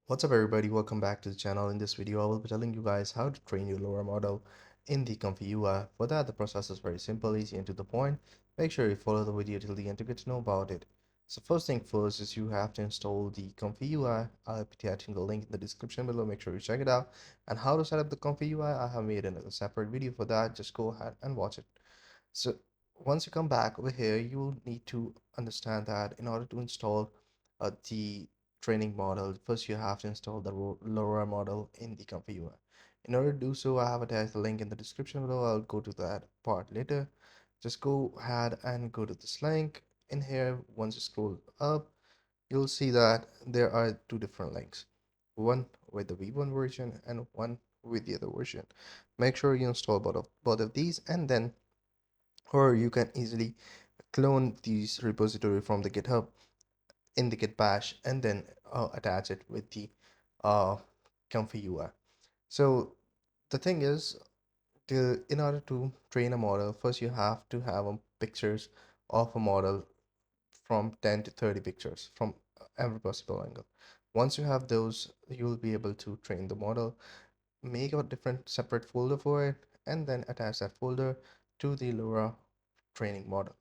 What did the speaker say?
What's up everybody, welcome back to the channel. In this video I will be telling you guys how to train your LoRA model in the ComfyUI. For that the process is very simple, easy and to the point. Make sure you follow the video till the end to get to know about it. So first thing first is you have to install the ComfyUI. I'll be attaching the link in the description below, make sure you check it out. And how to set up the ComfyUI, I have made another separate video for that, just go ahead and watch it. So once you come back over here, you will need to understand that in order to install the training model, first you have to install the LoRa model in the ComfyUI. In order to do so, I have attached the link in the description below. I'll go to that part later. Just go ahead and go to this link. In here, once you scroll up, you'll see that there are two different links. One with the V1 version and one with the other version. Make sure you install both of these, and then or you can easily clone these repository from the GitHub in the git bash and then attach it with the uh, comfy UI. So the thing is, in order to train a model, first you have to have pictures of a model from 10 to 30 pictures from every possible angle. Once you have those, you will be able to train the model. Make a different separate folder for it and then attach that folder to the LoRa training model.